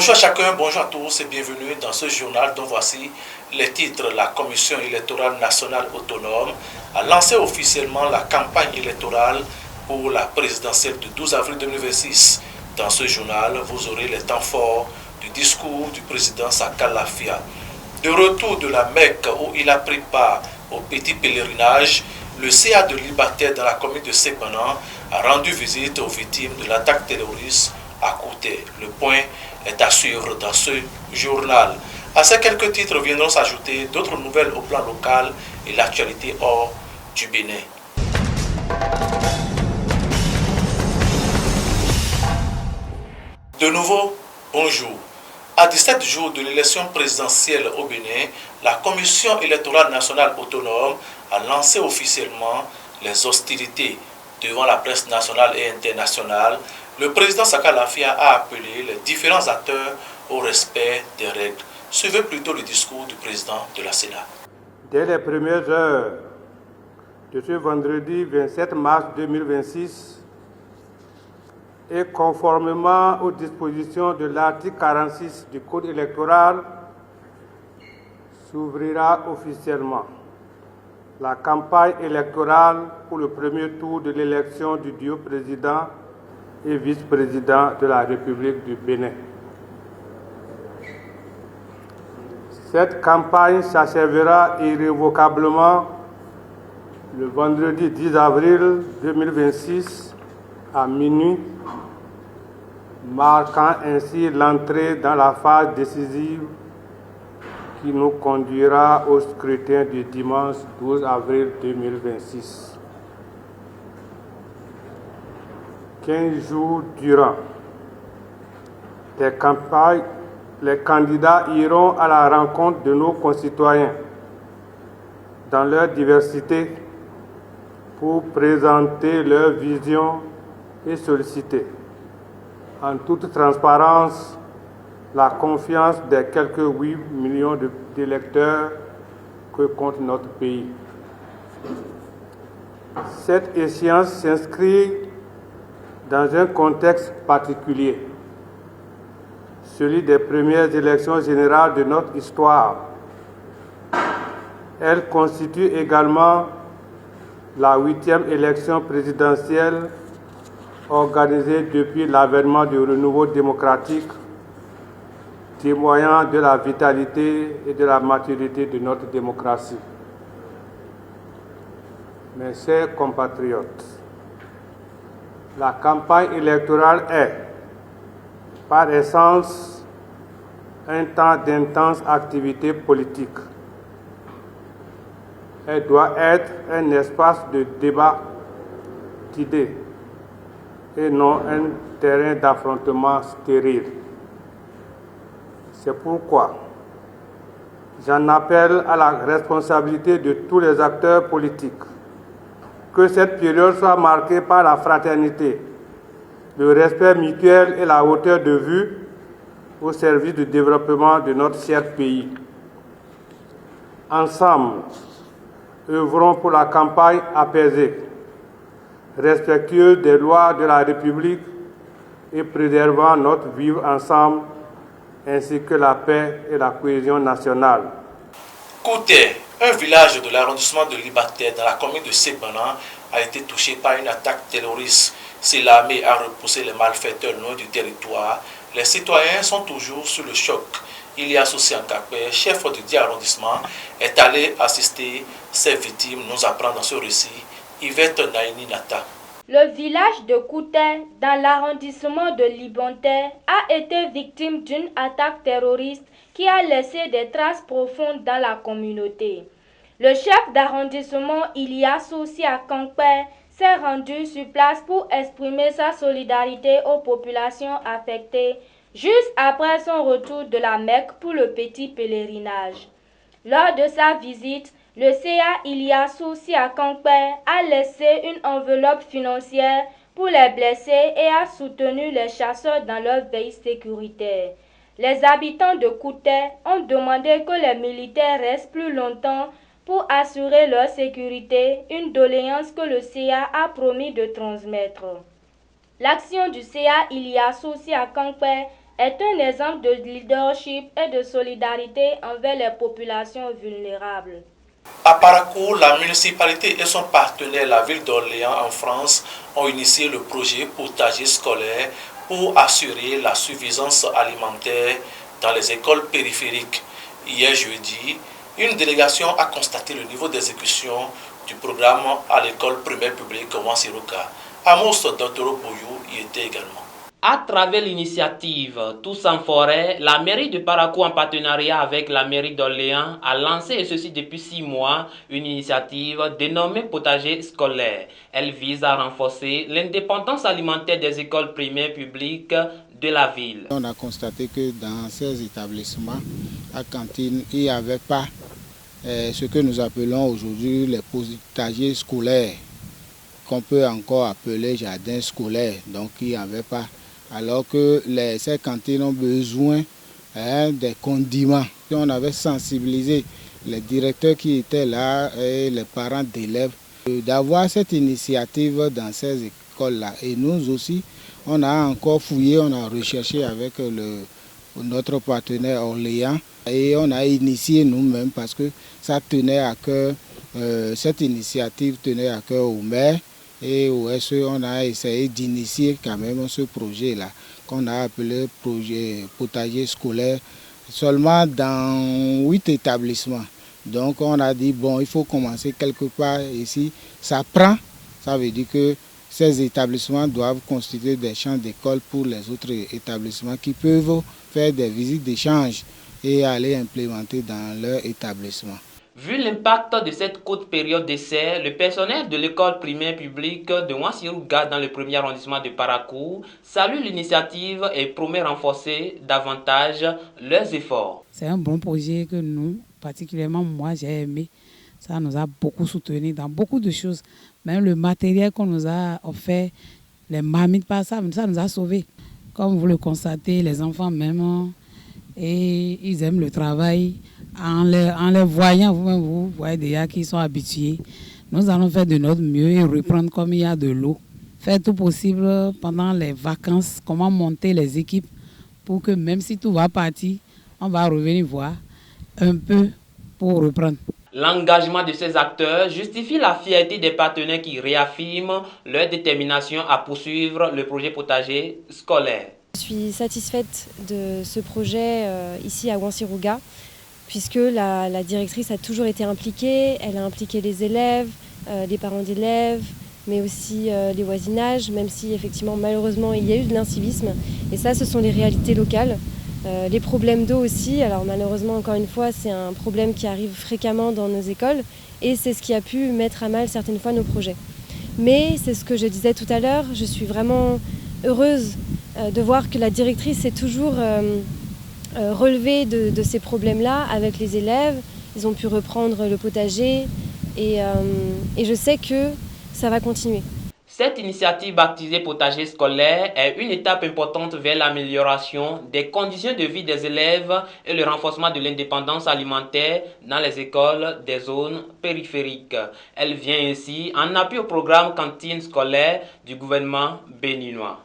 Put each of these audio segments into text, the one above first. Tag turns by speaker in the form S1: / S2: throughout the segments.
S1: Bonjour à chacun, bonjour à tous et bienvenue dans ce journal dont voici les titres. La Commission électorale nationale autonome a lancé officiellement la campagne électorale pour la présidentielle du 12 avril 2026. Dans ce journal, vous aurez les temps forts du discours du président Saka Lafia. De retour de la Mecque où il a pris part au petit pèlerinage, le CA de Liberté dans la commune de Sepanan a rendu visite aux victimes de l'attaque terroriste à Kouté. Le point est à suivre dans ce journal. À ces quelques titres viendront s'ajouter d'autres nouvelles au plan local et l'actualité hors du Bénin. De nouveau, bonjour. À 17 jours de l'élection présidentielle au Bénin, la Commission électorale nationale autonome a lancé officiellement les hostilités devant la presse nationale et internationale. Le président Saka Lafia a appelé les différents acteurs au respect des règles. Suivez plutôt le discours du président de la Sénat.
S2: Dès les premières heures de ce vendredi 27 mars 2026, et conformément aux dispositions de l'article 46 du Code électoral, s'ouvrira officiellement la campagne électorale pour le premier tour de l'élection du duo président et vice-président de la République du Bénin. Cette campagne s'achèvera irrévocablement le vendredi 10 avril 2026 à minuit, marquant ainsi l'entrée dans la phase décisive qui nous conduira au scrutin du dimanche 12 avril 2026. 15 jours durant, les candidats iront à la rencontre de nos concitoyens dans leur diversité pour présenter leur vision et solliciter en toute transparence la confiance des quelques 8 millions d'électeurs que compte notre pays. Cette échéance s'inscrit dans un contexte particulier, celui des premières élections générales de notre histoire. Elle constitue également la 8e élection présidentielle organisée depuis l'avènement du renouveau démocratique, témoignant de la vitalité et de la maturité de notre démocratie. Mes chers compatriotes, la campagne électorale est, par essence, un temps d'intense activité politique. Elle doit être un espace de débat d'idées et non un terrain d'affrontement stérile. C'est pourquoi j'en appelle à la responsabilité de tous les acteurs politiques. Que cette période soit marquée par la fraternité, le respect mutuel et la hauteur de vue au service du développement de notre cher pays. Ensemble, œuvrons pour la campagne apaisée, respectueuse des lois de la République et préservant notre vivre ensemble ainsi que la paix et la cohésion nationale.
S1: Kouté, un village de l'arrondissement de Liberté dans la commune de Sepanan, a été touché par une attaque terroriste. Si l'armée a repoussé les malfaiteurs loin du territoire, les citoyens sont toujours sous le choc. Ilias Ossiankakwe, chef du dit arrondissement, est allé assister ces victimes, nous apprend dans ce récit Yvette Naini Nata.
S3: Le village de Kouté, dans l'arrondissement de Liberté, a été victime d'une attaque terroriste qui a laissé des traces profondes dans la communauté. Le chef d'arrondissement Ilias Ossiankakwe s'est rendu sur place pour exprimer sa solidarité aux populations affectées juste après son retour de la Mecque pour le petit pèlerinage. Lors de sa visite, le CA Ilias Ossiankakwe a laissé une enveloppe financière pour les blessés et a soutenu les chasseurs dans leur veille sécuritaire. Les habitants de Kouté ont demandé que les militaires restent plus longtemps pour assurer leur sécurité, une doléance que le CA a promis de transmettre. L'action du CA Ilias Ossiankakwe est un exemple de leadership et de solidarité envers les populations vulnérables.
S1: À Parakou, la municipalité et son partenaire, la ville d'Orléans en France, ont initié le projet potager scolaire pour assurer la suffisance alimentaire dans les écoles périphériques. Hier jeudi, une délégation a constaté le niveau d'exécution du programme à l'école primaire publique Wansiruka. Amos Dr Bouyou y était également.
S4: À travers l'initiative Tous en forêt, la mairie de Parakou en partenariat avec la mairie d'Orléans a lancé, et ceci depuis 6 mois, une initiative dénommée potager scolaire. Elle vise à renforcer l'indépendance alimentaire des écoles primaires publiques de la ville.
S5: On a constaté que dans ces établissements, à cantine, il n'y avait pas ce que nous appelons aujourd'hui les potagers scolaires, qu'on peut encore appeler jardin scolaire. Donc il n'y avait pas. Alors que ces cantines ont besoin des condiments. On avait sensibilisé les directeurs qui étaient là et les parents d'élèves d'avoir cette initiative dans ces écoles-là. Et nous aussi, on a encore fouillé, on a recherché avec notre partenaire Orléans et on a initié nous-mêmes parce que ça tenait à cœur, cette initiative tenait à cœur au maire. Et au SE, on a essayé d'initier quand même ce projet-là, qu'on a appelé projet potager scolaire, seulement dans 8 établissements. Donc on a dit, bon, il faut commencer quelque part ici. Ça prend, ça veut dire que ces établissements doivent constituer des champs d'école pour les autres établissements qui peuvent faire des visites d'échange et aller implémenter dans leur établissement.
S4: Vu l'impact de cette courte période d'essai, le personnel de l'école primaire publique de Wansiruga dans le premier arrondissement de Parakou salue l'initiative et promet renforcer davantage leurs efforts.
S6: C'est un bon projet que nous, particulièrement moi, j'ai aimé. Ça nous a beaucoup soutenu dans beaucoup de choses. Même le matériel qu'on nous a offert, les marmites par ça nous a sauvés. Comme vous le constatez, les enfants même, et ils aiment le travail. En les voyant, vous voyez déjà qu'ils sont habitués. Nous allons faire de notre mieux et reprendre comme il y a de l'eau. Faire tout possible pendant les vacances, comment monter les équipes pour que même si tout va partir, on va revenir voir un peu pour reprendre.
S4: L'engagement de ces acteurs justifie la fierté des partenaires qui réaffirment leur détermination à poursuivre le projet potager scolaire.
S7: Je suis satisfaite de ce projet ici à Wansiruga, puisque la directrice a toujours été impliquée. Elle a impliqué les élèves, les parents d'élèves, mais aussi les voisinages, même si effectivement malheureusement il y a eu de l'incivisme. Et ça, ce sont les réalités locales. Les problèmes d'eau aussi, alors malheureusement encore une fois c'est un problème qui arrive fréquemment dans nos écoles et c'est ce qui a pu mettre à mal certaines fois nos projets. Mais c'est ce que je disais tout à l'heure, je suis vraiment heureuse de voir que la directrice s'est toujours relevée de ces problèmes-là avec les élèves. Ils ont pu reprendre le potager et je sais que ça va continuer.
S4: Cette initiative baptisée potager scolaire est une étape importante vers l'amélioration des conditions de vie des élèves et le renforcement de l'indépendance alimentaire dans les écoles des zones périphériques. Elle vient ainsi en appui au programme cantine scolaire du gouvernement béninois.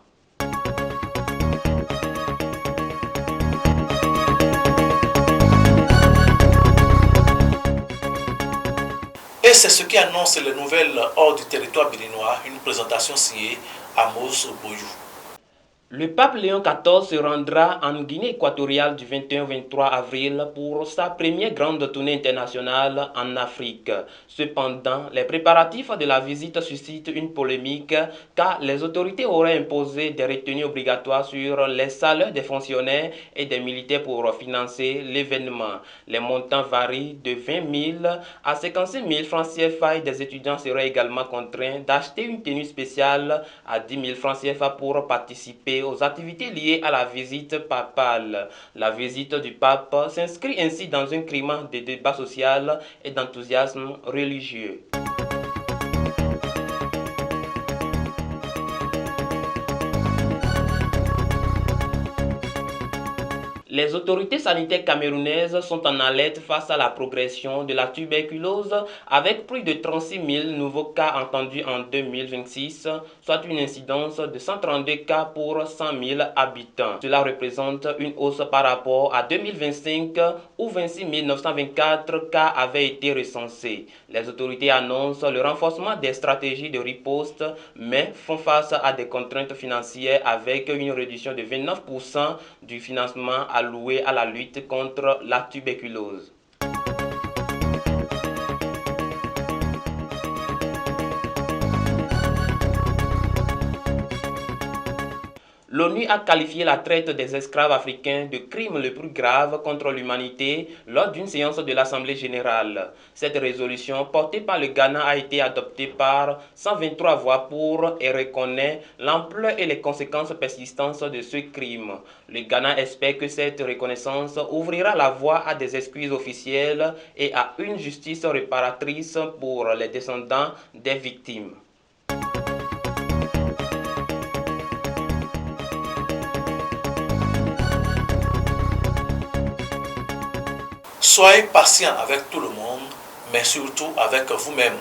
S1: Et c'est ce qui annonce les nouvelles hors du territoire béninois, une présentation signée Amos Bouyou.
S4: Le pape Léon XIV se rendra en Guinée équatoriale du 21 au 23 avril pour sa première grande tournée internationale en Afrique. Cependant, les préparatifs de la visite suscitent une polémique car les autorités auraient imposé des retenues obligatoires sur les salaires des fonctionnaires et des militaires pour financer l'événement. Les montants varient de 20 000 à 55 000 francs CFA et des étudiants seraient également contraints d'acheter une tenue spéciale à 10 000 francs CFA pour participer aux activités liées à la visite papale. La visite du pape s'inscrit ainsi dans un climat de débat social et d'enthousiasme religieux. Les autorités sanitaires camerounaises sont en alerte face à la progression de la tuberculose avec plus de 36 000 nouveaux cas entendus en 2026, soit une incidence de 132 cas pour 100 000 habitants. Cela représente une hausse par rapport à 2025 où 26 924 cas avaient été recensés. Les autorités annoncent le renforcement des stratégies de riposte mais font face à des contraintes financières avec une réduction de 29% du financement alloué à la lutte contre la tuberculose. L'ONU a qualifié la traite des esclaves africains de crime le plus grave contre l'humanité lors d'une séance de l'Assemblée générale. Cette résolution portée par le Ghana a été adoptée par 123 voix pour et reconnaît l'ampleur et les conséquences persistantes de ce crime. Le Ghana espère que cette reconnaissance ouvrira la voie à des excuses officielles et à une justice réparatrice pour les descendants des victimes.
S1: Soyez patient avec tout le monde, mais surtout avec vous-même.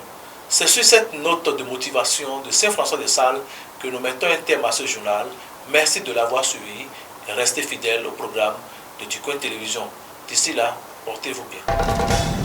S1: C'est sur cette note de motivation de Saint-François de Sales que nous mettons un terme à ce journal. Merci de l'avoir suivi et restez fidèles au programme de Du Coin Télévision. D'ici là, portez-vous bien.